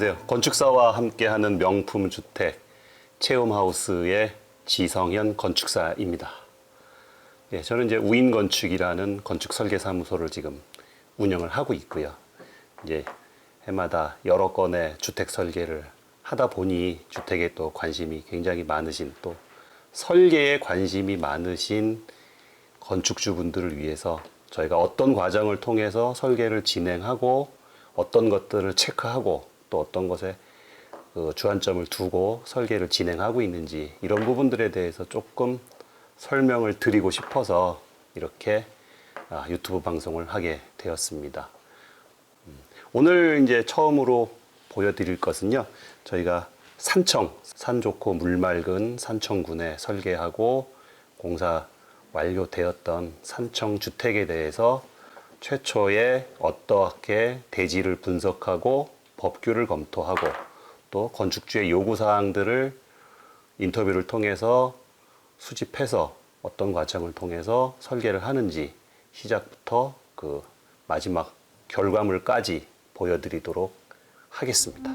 안녕하세요. 건축사와 함께하는 명품 주택 체험하우스의 지성현 건축사입니다. 예, 저는 이제 우인건축이라는 건축 설계 사무소를 지금 운영을 하고 있고요. 이제 해마다 여러 건의 주택 설계를 하다 보니 주택에 또 관심이 굉장히 많으신, 또 설계에 관심이 많으신 건축주분들을 위해서 저희가 어떤 과정을 통해서 설계를 진행하고 어떤 것들을 체크하고 또 어떤 것에 주안점을 두고 설계를 진행하고 있는지, 이런 부분들에 대해서 조금 설명을 드리고 싶어서 이렇게 유튜브 방송을 하게 되었습니다. 오늘 이제 처음으로 보여드릴 것은요, 저희가 산청, 산 좋고 물 맑은 산청군에 설계하고 공사 완료되었던 산청 주택에 대해서 최초에 어떻게 대지를 분석하고 법규를 검토하고 또 건축주의 요구사항들을 인터뷰를 통해서 수집해서 어떤 과정을 통해서 설계를 하는지, 시작부터 그 마지막 결과물까지 보여드리도록 하겠습니다.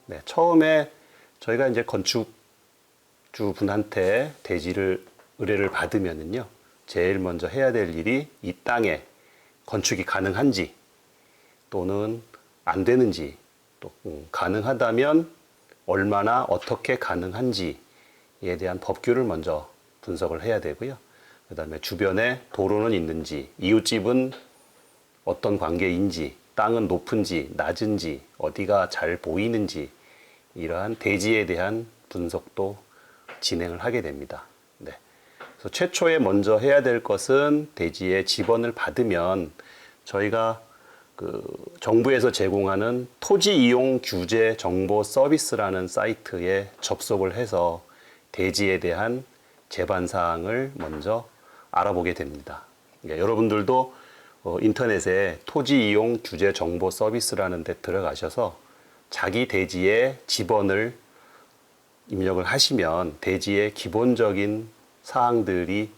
네, 처음에 저희가 이제 건축주분한테 대지를 의뢰를 받으면은요, 제일 먼저 해야 될 일이 이 땅에 건축이 가능한지 또는 안 되는지, 또 가능하다면 얼마나 어떻게 가능한지에 대한 법규를 먼저 분석을 해야 되고요. 그 다음에 주변에 도로는 있는지, 이웃집은 어떤 관계인지, 땅은 높은지 낮은지, 어디가 잘 보이는지, 이러한 대지에 대한 분석도 진행을 하게 됩니다. 네. 그래서 최초에 먼저 해야 될 것은 대지의 지번을 받으면 저희가 정부에서 제공하는 토지 이용 규제 정보 서비스라는 사이트에 접속을 해서 대지에 대한 제반 사항을 먼저 알아보게 됩니다. 그러니까 여러분들도 인터넷에 토지 이용 규제 정보 서비스라는 데 들어가셔서 자기 대지의 지번을 입력을 하시면 대지의 기본적인 사항들이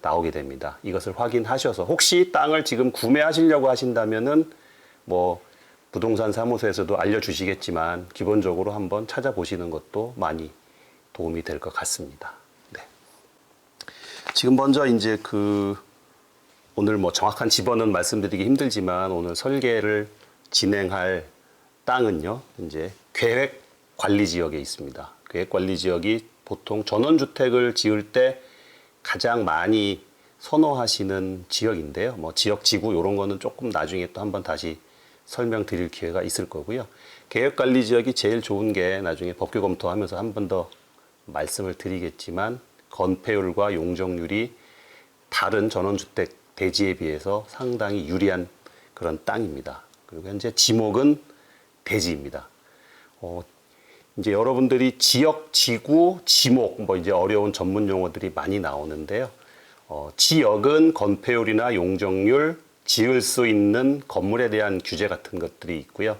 나오게 됩니다. 이것을 확인하셔서 혹시 땅을 지금 구매하시려고 하신다면은 뭐 부동산 사무소에서도 알려주시겠지만 기본적으로 한번 찾아보시는 것도 많이 도움이 될 것 같습니다. 네. 지금 먼저 이제 오늘 뭐 정확한 지번은 말씀드리기 힘들지만 오늘 설계를 진행할 땅은요, 이제 계획 관리 지역에 있습니다. 계획 관리 지역이 보통 전원주택을 지을 때 가장 많이 선호하시는 지역인데요. 뭐 지역 지구 이런 거는 조금 나중에 또 한번 다시 설명드릴 기회가 있을 거고요. 계획 관리 지역이 제일 좋은 게, 나중에 법규 검토하면서 한 번 더 말씀을 드리겠지만, 건폐율과 용적률이 다른 전원주택 대지에 비해서 상당히 유리한 그런 땅입니다. 그리고 현재 지목은 대지입니다. 이제 여러분들이 지역, 지구, 지목, 뭐 이제 어려운 전문 용어들이 많이 나오는데요. 지역은 건폐율이나 용적률, 지을 수 있는 건물에 대한 규제 같은 것들이 있고요.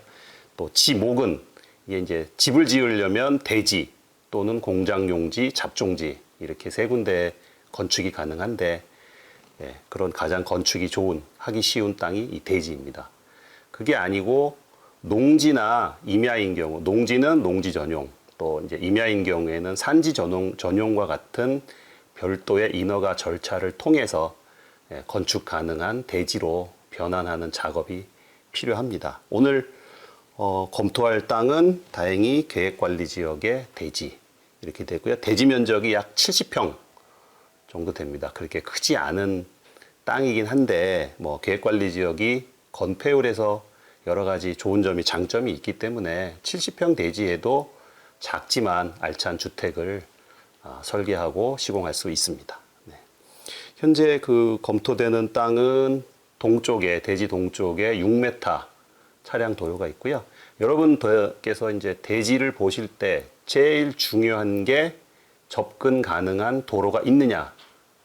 또 지목은 이게 이제 집을 지으려면 대지 또는 공장용지, 잡종지 이렇게 세 군데 건축이 가능한데, 예, 그런 가장 건축이 좋은, 하기 쉬운 땅이 이 대지입니다. 그게 아니고 농지나 임야인 경우, 농지는 농지 전용, 또 이제 임야인 경우에는 산지 전용과 같은 별도의 인허가 절차를 통해서 건축 가능한 대지로 변환하는 작업이 필요합니다. 오늘 검토할 땅은 다행히 계획관리지역의 대지 이렇게 되고요. 대지 면적이 약 70평 정도 됩니다. 그렇게 크지 않은 땅이긴 한데, 뭐 계획관리지역이 건폐율에서 여러 가지 좋은 점이, 장점이 있기 때문에 70평 대지에도 작지만 알찬 주택을 설계하고 시공할 수 있습니다. 네. 현재 검토되는 땅은 동쪽에, 대지 동쪽에 6m 차량 도로가 있고요. 여러분께서 이제 대지를 보실 때 제일 중요한 게 접근 가능한 도로가 있느냐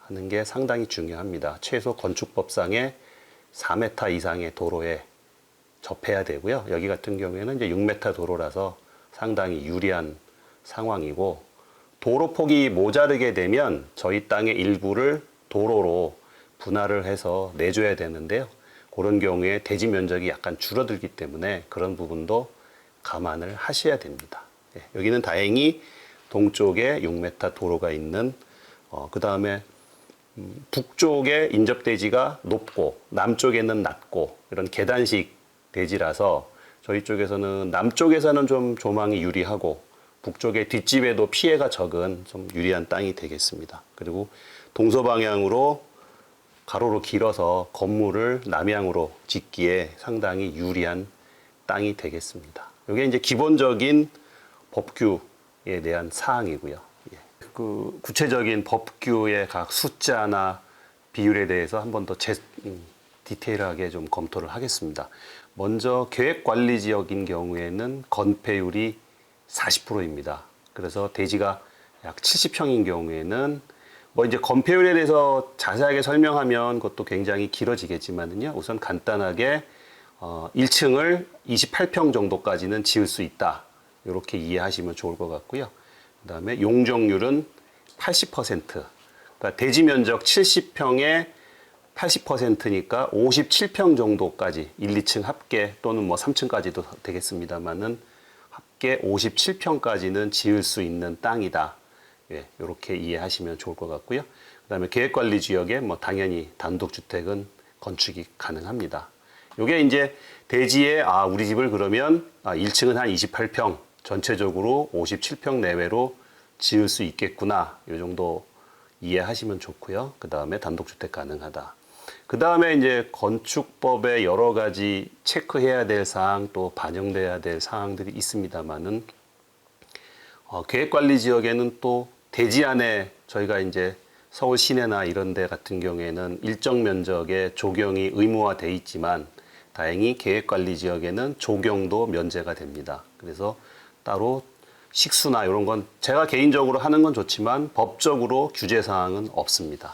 하는 게 상당히 중요합니다. 최소 건축법상의 4m 이상의 도로에 접해야 되고요. 여기 같은 경우에는 이제 6m 도로라서 상당히 유리한 상황이고, 도로 폭이 모자르게 되면 저희 땅의 일부를 도로로 분할을 해서 내줘야 되는데요. 그런 경우에 대지 면적이 약간 줄어들기 때문에 그런 부분도 감안을 하셔야 됩니다. 예, 여기는 다행히 동쪽에 6m 도로가 있는 그 다음에 북쪽에 인접대지가 높고 남쪽에는 낮고 이런 계단식 대지라서 저희 쪽에서는 남쪽에서는 좀 조망이 유리하고 북쪽의 뒷집에도 피해가 적은 좀 유리한 땅이 되겠습니다. 그리고 동서방향으로 가로로 길어서 건물을 남향으로 짓기에 상당히 유리한 땅이 되겠습니다. 이게 이제 기본적인 법규에 대한 사항이고요. 예. 그 구체적인 법규의 각 숫자나 비율에 대해서 한 번 더 디테일하게 좀 검토를 하겠습니다. 먼저 계획관리지역인 경우에는 건폐율이 40%입니다. 그래서 대지가 약 70평인 경우에는 뭐 이제 건폐율에 대해서 자세하게 설명하면 그것도 굉장히 길어지겠지만요. 우선 간단하게 1층을 28평 정도까지는 지을 수 있다. 이렇게 이해하시면 좋을 것 같고요. 그다음에 용적률은 80%. 그러니까 대지 면적 70평에 80%니까 57평 정도까지 1, 2층 합계 또는 뭐 3층까지도 되겠습니다만은 합계 57평까지는 지을 수 있는 땅이다. 예, 이렇게 이해하시면 좋을 것 같고요. 그다음에 계획관리지역에 뭐 당연히 단독주택은 건축이 가능합니다. 이게 이제 대지에 우리 집을 그러면 1층은 한 28평, 전체적으로 57평 내외로 지을 수 있겠구나. 이 정도 이해하시면 좋고요. 그 다음에 단독주택 가능하다. 그 다음에 이제 건축법에 여러 가지 체크해야 될 사항 또 반영돼야 될 사항들이 있습니다만은 계획관리 지역에는 또 대지 안에 저희가 이제 서울 시내나 이런 데 같은 경우에는 일정 면적의 조경이 의무화돼 있지만 다행히 계획관리 지역에는 조경도 면제가 됩니다. 그래서 따로 식수나 이런 건 제가 개인적으로 하는 건 좋지만 법적으로 규제 사항은 없습니다.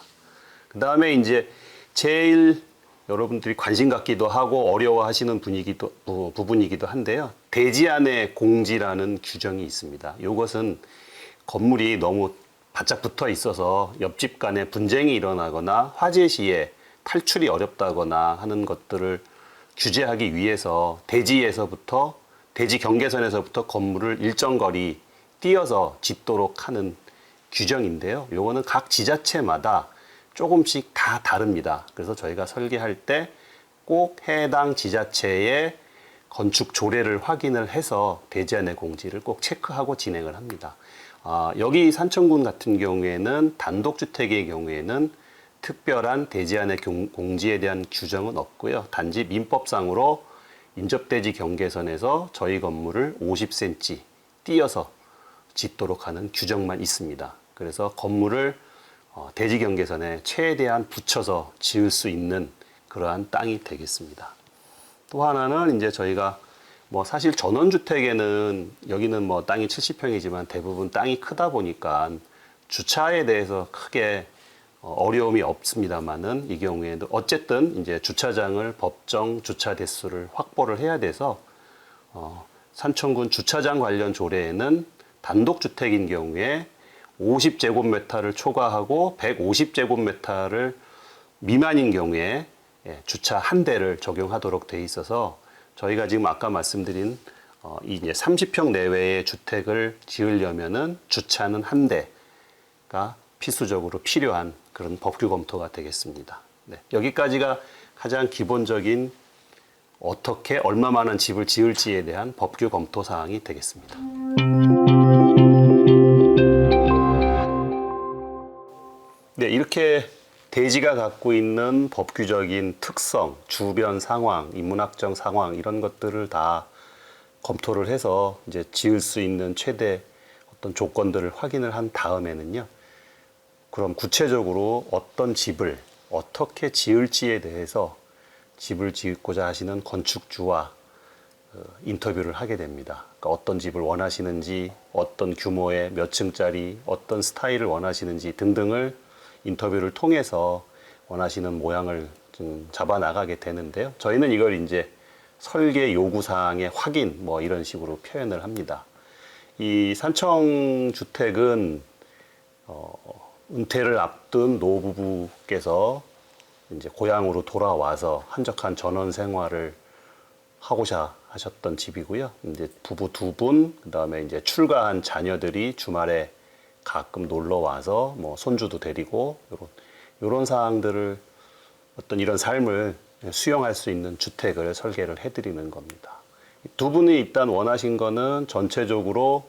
그 다음에 이제 제일 여러분들이 관심 갖기도 하고 어려워하시는 부분이기도 한데요. 대지 안에 공지라는 규정이 있습니다. 이것은 건물이 너무 바짝 붙어 있어서 옆집 간에 분쟁이 일어나거나 화재 시에 탈출이 어렵다거나 하는 것들을 규제하기 위해서 대지에서부터 대지 경계선에서부터 건물을 일정 거리 띄어서 짓도록 하는 규정인데요. 요거는 각 지자체마다 조금씩 다 다릅니다. 그래서 저희가 설계할 때 꼭 해당 지자체의 건축 조례를 확인을 해서 대지 안의 공지를 꼭 체크하고 진행을 합니다. 여기 산청군 같은 경우에는 단독주택의 경우에는 특별한 대지 안의 공지에 대한 규정은 없고요. 단지 민법상으로 인접대지 경계선에서 저희 건물을 50cm 띄어서 짓도록 하는 규정만 있습니다. 그래서 건물을 대지 경계선에 최대한 붙여서 지을 수 있는 그러한 땅이 되겠습니다. 또 하나는 이제 저희가 뭐 사실 전원주택에는 여기는 뭐 땅이 70평이지만 대부분 땅이 크다 보니까 주차에 대해서 크게 어려움이 없습니다만은 이 경우에도 어쨌든 이제 주차장을 법정 주차 대수를 확보를 해야 돼서 산청군 주차장 관련 조례에는 단독주택인 경우에 50제곱미터를 초과하고 150제곱미터를 미만인 경우에 주차 한 대를 적용하도록 돼 있어서 저희가 지금 아까 말씀드린 이제 30평 내외의 주택을 지으려면은 주차는 한 대가 필수적으로 필요한 그런 법규 검토가 되겠습니다. 네, 여기까지가 가장 기본적인 어떻게 얼마만한 집을 지을지에 대한 법규 검토 사항이 되겠습니다. 네, 이렇게 대지가 갖고 있는 법규적인 특성, 주변 상황, 인문학적 상황 이런 것들을 다 검토를 해서 이제 지을 수 있는 최대 어떤 조건들을 확인을 한 다음에는요. 그럼 구체적으로 어떤 집을 어떻게 지을지에 대해서 집을 짓고자 하시는 건축주와 인터뷰를 하게 됩니다. 그러니까 어떤 집을 원하시는지, 어떤 규모의 몇 층짜리, 어떤 스타일을 원하시는지 등등을 인터뷰를 통해서 원하시는 모양을 좀 잡아 나가게 되는데요. 저희는 이걸 이제 설계 요구사항의 확인 뭐 이런 식으로 표현을 합니다. 이 산청주택은 은퇴를 앞둔 노부부께서 이제 고향으로 돌아와서 한적한 전원 생활을 하고자 하셨던 집이고요. 이제 부부 두 분, 그다음에 이제 출가한 자녀들이 주말에 가끔 놀러 와서 뭐 손주도 데리고 요런 사항들을 어떤 이런 삶을 수용할 수 있는 주택을 설계를 해드리는 겁니다. 두 분이 일단 원하신 거는 전체적으로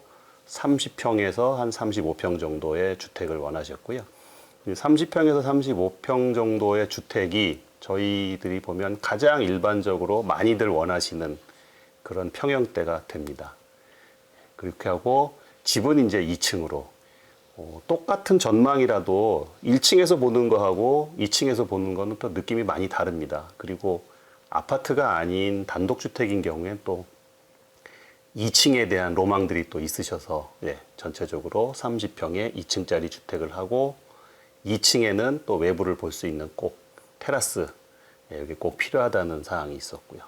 30평에서 한 35평 정도의 주택을 원하셨고요. 30평에서 35평 정도의 주택이 저희들이 보면 가장 일반적으로 많이들 원하시는 그런 평형대가 됩니다. 그렇게 하고 집은 이제 2층으로 똑같은 전망이라도 1층에서 보는 거하고 2층에서 보는 거는 또 느낌이 많이 다릅니다. 그리고 아파트가 아닌 단독주택인 경우엔 또 2층에 대한 로망들이 또 있으셔서 전체적으로 30평에 2층짜리 주택을 하고 2층에는 또 외부를 볼 수 있는 꼭 테라스 여기 꼭 필요하다는 사항이 있었고요.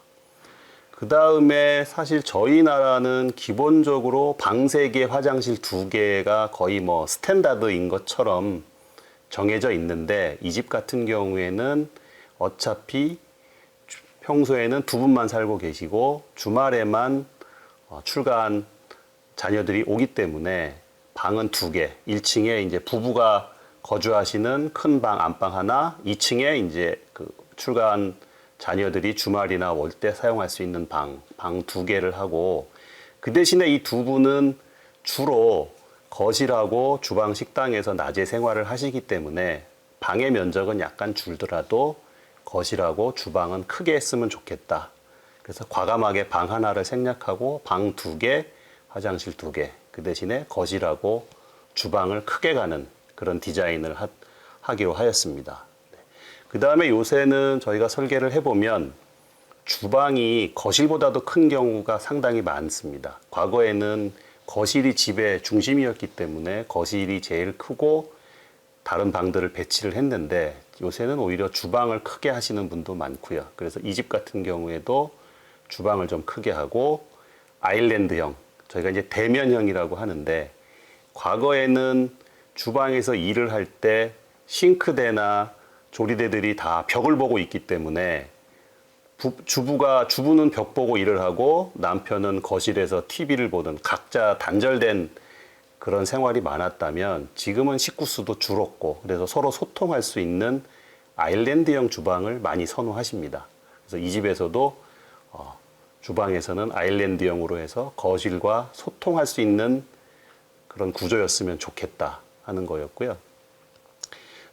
그 다음에 사실 저희 나라는 기본적으로 방 3개, 화장실 2개가 거의 뭐 스탠다드인 것처럼 정해져 있는데 이 집 같은 경우에는 어차피 평소에는 두 분만 살고 계시고 주말에만 출가한 자녀들이 오기 때문에 방은 2개, 1층에 이제 부부가 거주하시는 큰 방, 안방 하나, 2층에 이제 그 출가한 자녀들이 주말이나 올 때 사용할 수 있는 방 2개를 하고 그 대신에 이 두 분은 주로 거실하고 주방 식당에서 낮에 생활을 하시기 때문에 방의 면적은 약간 줄더라도 거실하고 주방은 크게 했으면 좋겠다. 그래서 과감하게 방 하나를 생략하고 방 2개, 화장실 2개, 그 대신에 거실하고 주방을 크게 가는 그런 디자인을 하기로 하였습니다. 그 다음에 요새는 저희가 설계를 해보면 주방이 거실보다도 큰 경우가 상당히 많습니다. 과거에는 거실이 집의 중심이었기 때문에 거실이 제일 크고 다른 방들을 배치를 했는데 요새는 오히려 주방을 크게 하시는 분도 많고요. 그래서 이 집 같은 경우에도 주방을 좀 크게 하고 아일랜드형, 저희가 이제 대면형이라고 하는데 과거에는 주방에서 일을 할 때 싱크대나 조리대들이 다 벽을 보고 있기 때문에 주부는 벽 보고 일을 하고 남편은 거실에서 TV를 보는 각자 단절된 그런 생활이 많았다면 지금은 식구 수도 줄었고 그래서 서로 소통할 수 있는 아일랜드형 주방을 많이 선호하십니다. 그래서 이 집에서도 주방에서는 아일랜드형으로 해서 거실과 소통할 수 있는 그런 구조였으면 좋겠다 하는 거였고요.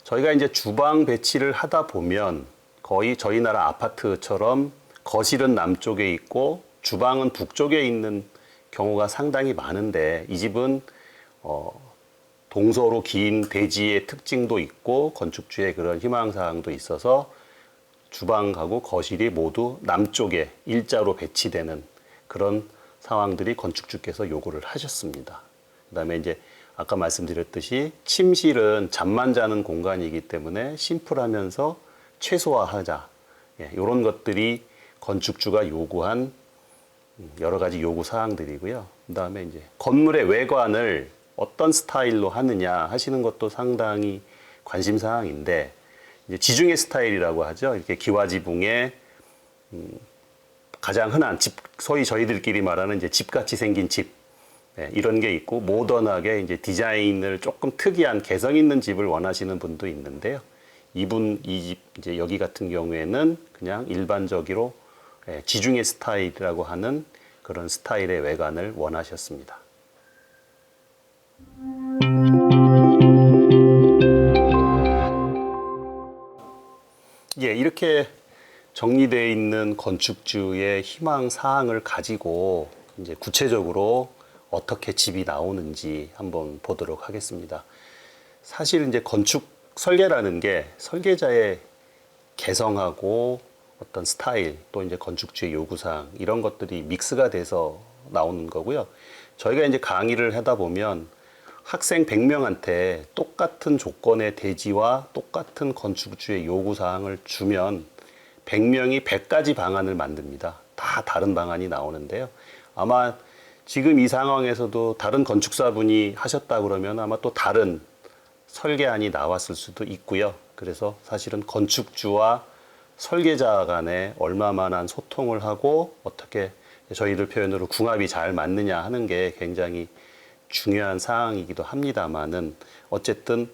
저희가 이제 주방 배치를 하다 보면 거의 저희 나라 아파트처럼 거실은 남쪽에 있고 주방은 북쪽에 있는 경우가 상당히 많은데 이 집은 동서로 긴 대지의 특징도 있고 건축주의 그런 희망사항도 있어서 주방하고 거실이 모두 남쪽에 일자로 배치되는 그런 상황들이 건축주께서 요구를 하셨습니다. 그 다음에 이제 아까 말씀드렸듯이 침실은 잠만 자는 공간이기 때문에 심플하면서 최소화하자. 이런 것들이 건축주가 요구한 여러 가지 요구 사항들이고요. 그 다음에 이제 건물의 외관을 어떤 스타일로 하느냐 하시는 것도 상당히 관심 사항인데 이제 지중해 스타일이라고 하죠. 이렇게 기와지붕에 가장 흔한 집, 소위 저희들끼리 말하는 이제 집같이 생긴 집. 이런 게 있고 모던하게 이제 디자인을 조금 특이한 개성 있는 집을 원하시는 분도 있는데요. 이 집 이제 여기 같은 경우에는 그냥 일반적으로 지중해 스타일이라고 하는 그런 스타일의 외관을 원하셨습니다. 이렇게 정리되어 있는 건축주의 희망 사항을 가지고 이제 구체적으로 어떻게 집이 나오는지 한번 보도록 하겠습니다. 사실 이제 건축 설계라는 게 설계자의 개성하고 어떤 스타일 또 이제 건축주의 요구사항 이런 것들이 믹스가 돼서 나오는 거고요. 저희가 이제 강의를 하다 보면 학생 100명한테 똑같은 조건의 대지와 똑같은 건축주의 요구사항을 주면 100명이 100가지 방안을 만듭니다. 다 다른 방안이 나오는데요. 아마 지금 이 상황에서도 다른 건축사분이 하셨다 그러면 아마 또 다른 설계안이 나왔을 수도 있고요. 그래서 사실은 건축주와 설계자 간에 얼마만한 소통을 하고 어떻게 저희들 표현으로 궁합이 잘 맞느냐 하는 게 굉장히 중요한 사항이기도 합니다만은 어쨌든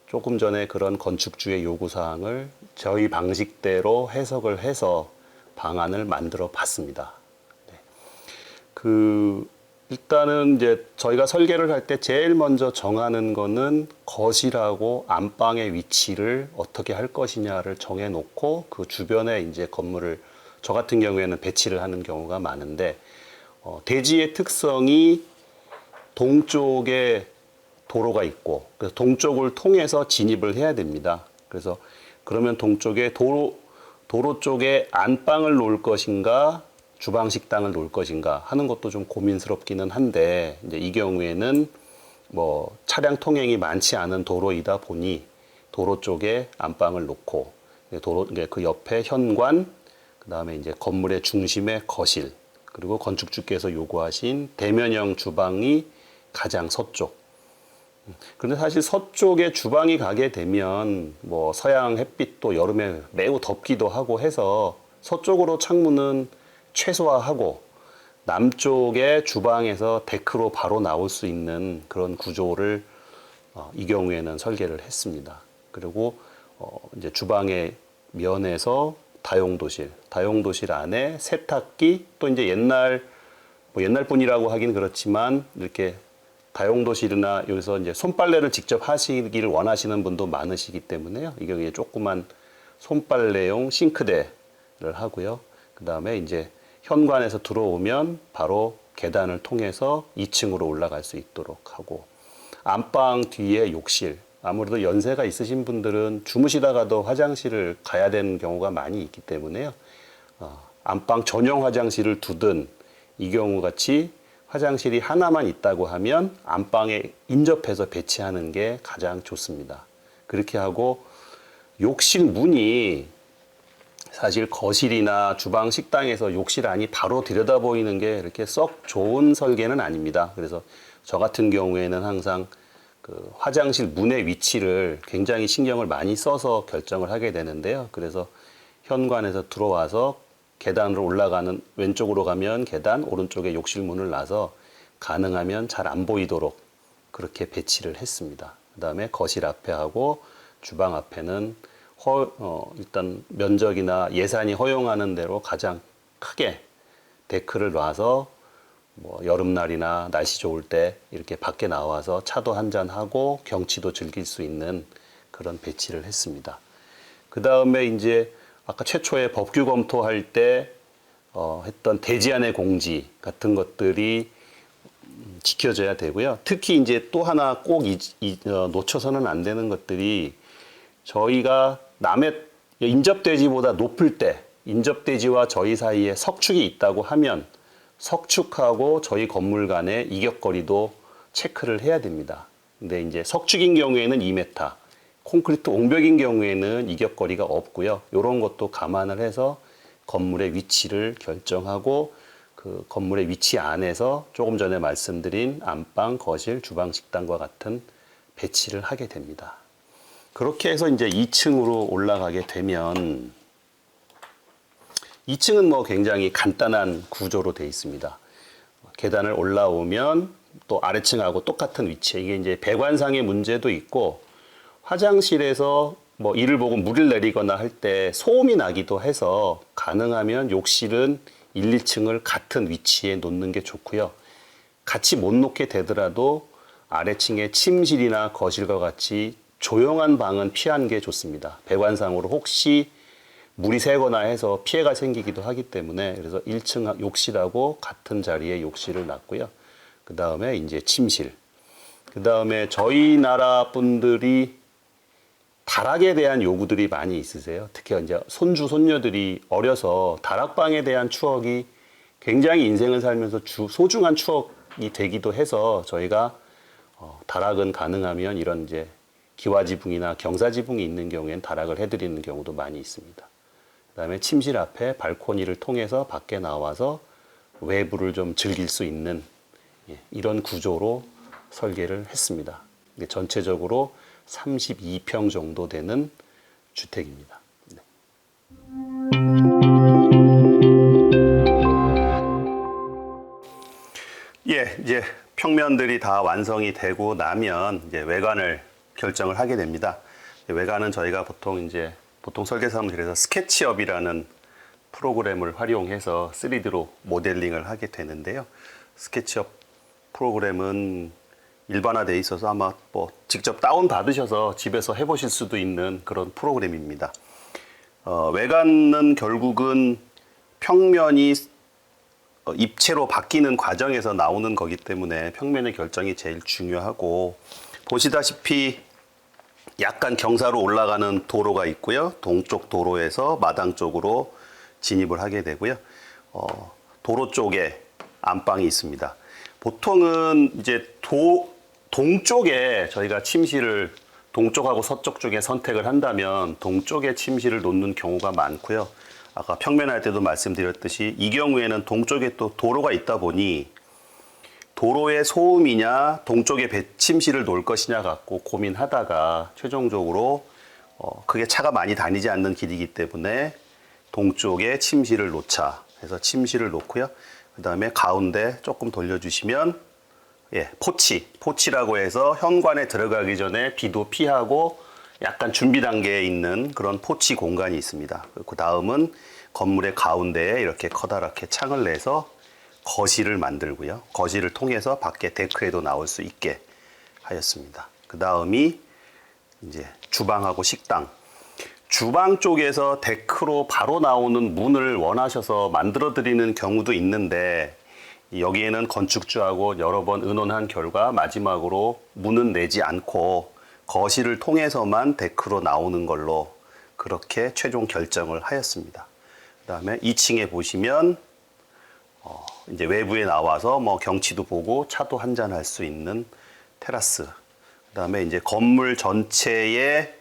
조금 전에 그런 건축주의 요구사항을 저희 방식대로 해석을 해서 방안을 만들어 봤습니다. 일단은 이제 저희가 설계를 할 때 제일 먼저 정하는 거는 거실하고 안방의 위치를 어떻게 할 것이냐를 정해 놓고 그 주변에 이제 건물을 저 같은 경우에는 배치를 하는 경우가 많은데, 대지의 특성이 동쪽에 도로가 있고, 그래서 동쪽을 통해서 진입을 해야 됩니다. 그래서 그러면 동쪽에 도로 쪽에 안방을 놓을 것인가, 주방 식당을 놓을 것인가 하는 것도 좀 고민스럽기는 한데, 이제 이 경우에는 뭐 차량 통행이 많지 않은 도로이다 보니 도로 쪽에 안방을 놓고 도로 그 옆에 현관, 그다음에 이제 건물의 중심에 거실, 그리고 건축주께서 요구하신 대면형 주방이 가장 서쪽. 그런데 사실 서쪽에 주방이 가게 되면 뭐 서양 햇빛도 여름에 매우 덥기도 하고 해서 서쪽으로 창문은 최소화하고 남쪽에 주방에서 데크로 바로 나올 수 있는 그런 구조를 이 경우에는 설계를 했습니다. 그리고 이제 주방의 면에서 다용도실 안에 세탁기, 또 이제 옛날 분이라고 하긴 그렇지만 이렇게 다용도실이나 여기서 이제 손빨래를 직접 하시기를 원하시는 분도 많으시기 때문에요. 이 경우에 조그만 손빨래용 싱크대를 하고요. 그 다음에 이제 현관에서 들어오면 바로 계단을 통해서 2층으로 올라갈 수 있도록 하고, 안방 뒤에 욕실, 아무래도 연세가 있으신 분들은 주무시다가도 화장실을 가야 되는 경우가 많이 있기 때문에요. 안방 전용 화장실을 두든 이 경우 같이 화장실이 하나만 있다고 하면 안방에 인접해서 배치하는 게 가장 좋습니다. 그렇게 하고 욕실 문이 사실 거실이나 주방 식당에서 욕실 안이 바로 들여다 보이는 게 이렇게 썩 좋은 설계는 아닙니다. 그래서 저 같은 경우에는 항상 그 화장실 문의 위치를 굉장히 신경을 많이 써서 결정을 하게 되는데요. 그래서 현관에서 들어와서 계단으로 올라가는, 왼쪽으로 가면 계단, 오른쪽에 욕실 문을 놔서 가능하면 잘 안 보이도록 그렇게 배치를 했습니다. 그 다음에 거실 앞에 하고 주방 앞에는 일단 면적이나 예산이 허용하는 대로 가장 크게 데크를 놔서 뭐 여름날이나 날씨 좋을 때 이렇게 밖에 나와서 차도 한잔 하고 경치도 즐길 수 있는 그런 배치를 했습니다. 그 다음에 이제 아까 최초에 법규 검토할 때 했던 대지안의 공지 같은 것들이 지켜져야 되고요. 특히 이제 또 하나 꼭 놓쳐서는 안 되는 것들이, 저희가 남의 인접대지보다 높을 때 인접대지와 저희 사이에 석축이 있다고 하면 석축하고 저희 건물 간의 이격거리도 체크를 해야 됩니다. 근데 이제 석축인 경우에는 2m, 콘크리트 옹벽인 경우에는 이격거리가 없고요. 이런 것도 감안을 해서 건물의 위치를 결정하고 그 건물의 위치 안에서 조금 전에 말씀드린 안방, 거실, 주방, 식당과 같은 배치를 하게 됩니다. 그렇게 해서 이제 2층으로 올라가게 되면 2층은 뭐 굉장히 간단한 구조로 되어 있습니다. 계단을 올라오면 또 아래층하고 똑같은 위치에, 이게 이제 배관상의 문제도 있고 화장실에서 뭐 이를 보고 물을 내리거나 할 때 소음이 나기도 해서 가능하면 욕실은 1, 2층을 같은 위치에 놓는 게 좋고요. 같이 못 놓게 되더라도 아래층에 침실이나 거실과 같이 조용한 방은 피하는 게 좋습니다. 배관상으로 혹시 물이 새거나 해서 피해가 생기기도 하기 때문에, 그래서 1층 욕실하고 같은 자리에 욕실을 놨고요. 그 다음에 이제 침실. 그 다음에 저희 나라 분들이 다락에 대한 요구들이 많이 있으세요. 특히 이제 손주, 손녀들이 어려서 다락방에 대한 추억이 굉장히 인생을 살면서 소중한 추억이 되기도 해서 저희가 다락은 가능하면 이런 이제 기와지붕이나 경사지붕이 있는 경우에는 다락을 해드리는 경우도 많이 있습니다. 그 다음에 침실 앞에 발코니를 통해서 밖에 나와서 외부를 좀 즐길 수 있는 이런 구조로 설계를 했습니다. 전체적으로 32평 정도 되는 주택입니다. 네. 예, 이제 평면들이 다 완성이 되고 나면 이제 외관을 결정을 하게 됩니다. 외관은 저희가 보통 설계사무실에서 스케치업이라는 프로그램을 활용해서 3D로 모델링을 하게 되는데요. 스케치업 프로그램은 일반화되어 있어서 아마 직접 다운 받으셔서 집에서 해보실 수도 있는 그런 프로그램입니다. 외관은 결국은 평면이 입체로 바뀌는 과정에서 나오는 거기 때문에 평면의 결정이 제일 중요하고, 보시다시피 약간 경사로 올라가는 도로가 있고요. 동쪽 도로에서 마당 쪽으로 진입을 하게 되고요. 도로 쪽에 안방이 있습니다. 보통은 이제 동쪽에 저희가 침실을 동쪽하고 서쪽 중에 선택을 한다면 동쪽에 침실을 놓는 경우가 많고요. 아까 평면할 때도 말씀드렸듯이 이 경우에는 동쪽에 또 도로가 있다 보니 도로의 소음이냐 동쪽에 침실을 놓을 것이냐 갖고 고민하다가 최종적으로 크게 차가 많이 다니지 않는 길이기 때문에 동쪽에 침실을 놓자 해서 침실을 놓고요. 그 다음에 가운데 조금 돌려주시면 포치라고 해서 현관에 들어가기 전에 비도 피하고 약간 준비 단계에 있는 그런 포치 공간이 있습니다. 그 다음은 건물의 가운데에 이렇게 커다랗게 창을 내서 거실을 만들고요. 거실을 통해서 밖에 데크에도 나올 수 있게 하였습니다. 그 다음이 이제 주방하고 식당. 주방 쪽에서 데크로 바로 나오는 문을 원하셔서 만들어 드리는 경우도 있는데, 여기에는 건축주하고 여러 번 의논한 결과 마지막으로 문은 내지 않고 거실을 통해서만 데크로 나오는 걸로 그렇게 최종 결정을 하였습니다. 그 다음에 2층에 보시면 이제 외부에 나와서 경치도 보고 차도 한잔 할 수 있는 테라스. 그 다음에 이제 건물 전체의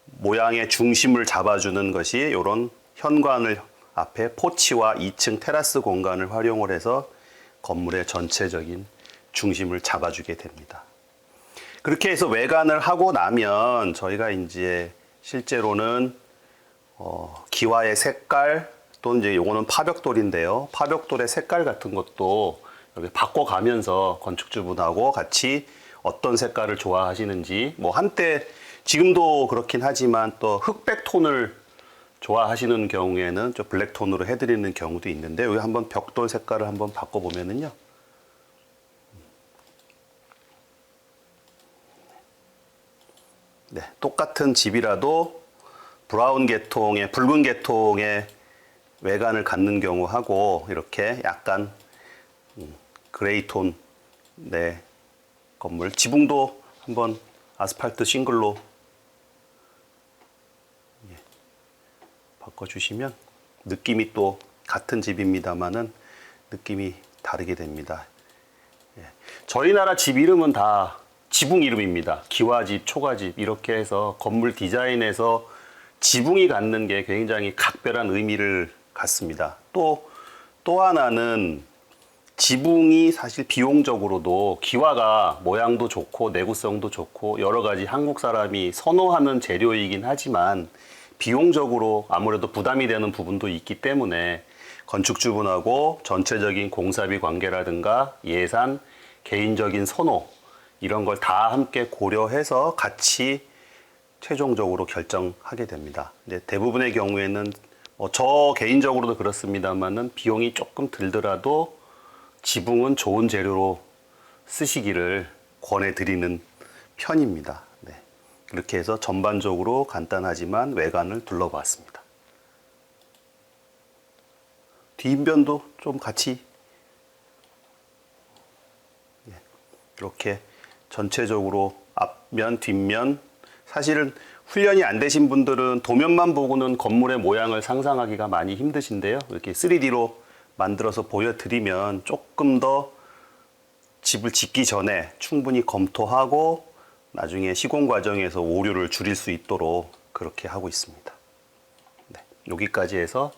모양의 중심을 잡아주는 것이 이런 현관을 앞에 포치와 2층 테라스 공간을 활용을 해서 건물의 전체적인 중심을 잡아주게 됩니다. 그렇게 해서 외관을 하고 나면 저희가 이제 실제로는 기와의 색깔, 또 이제 요거는 파벽돌인데요. 파벽돌의 색깔 같은 것도 이렇게 바꿔가면서 건축주분하고 같이 어떤 색깔을 좋아하시는지, 한때 지금도 그렇긴 하지만 또 흑백 톤을 좋아하시는 경우에는 좀 블랙 톤으로 해드리는 경우도 있는데, 여기 한번 벽돌 색깔을 한번 바꿔보면은요. 네, 똑같은 집이라도 브라운 계통의, 붉은 계통의 외관을 갖는 경우하고 이렇게 약간 그레이 톤의 건물, 지붕도 한번 아스팔트 싱글로 바꿔주시면 느낌이 또 같은 집입니다만은 느낌이 다르게 됩니다. 저희 나라 집 이름은 다 지붕 이름입니다. 기와집, 초가집 이렇게 해서 건물 디자인에서 지붕이 갖는 게 굉장히 각별한 의미를 갖습니다. 또 하나는 지붕이 사실 비용적으로도 기와가 모양도 좋고 내구성도 좋고 여러 가지 한국 사람이 선호하는 재료이긴 하지만 비용적으로 아무래도 부담이 되는 부분도 있기 때문에 건축주분하고 전체적인 공사비 관계라든가 예산, 개인적인 선호 이런 걸 다 함께 고려해서 같이 최종적으로 결정하게 됩니다. 근데 대부분의 경우에는 저 개인적으로도 그렇습니다만은 비용이 조금 들더라도 지붕은 좋은 재료로 쓰시기를 권해드리는 편입니다. 네. 그렇게 해서 전반적으로 간단하지만 외관을 둘러봤습니다. 뒷면도 좀 같이 이렇게 전체적으로 앞면, 뒷면, 사실은 훈련이 안 되신 분들은 도면만 보고는 건물의 모양을 상상하기가 많이 힘드신데요. 이렇게 3D로 만들어서 보여드리면 조금 더 집을 짓기 전에 충분히 검토하고 나중에 시공 과정에서 오류를 줄일 수 있도록 그렇게 하고 있습니다. 네, 여기까지 해서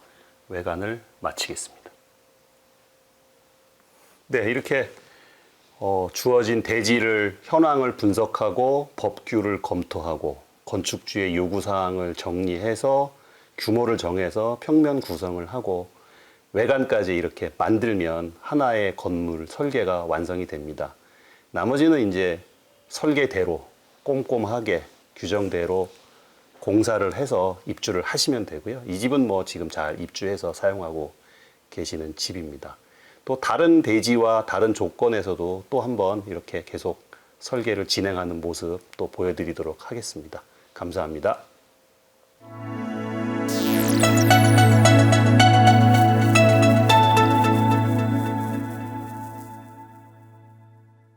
외관을 마치겠습니다. 네, 이렇게 주어진 대지를 현황을 분석하고 법규를 검토하고 건축주의 요구사항을 정리해서 규모를 정해서 평면 구성을 하고 외관까지 이렇게 만들면 하나의 건물 설계가 완성이 됩니다. 나머지는 이제 설계대로 꼼꼼하게 규정대로 공사를 해서 입주를 하시면 되고요. 이 집은 뭐 지금 잘 입주해서 사용하고 계시는 집입니다. 또 다른 대지와 다른 조건에서도 또 한번 이렇게 계속 설계를 진행하는 모습 또 보여드리도록 하겠습니다. 감사합니다.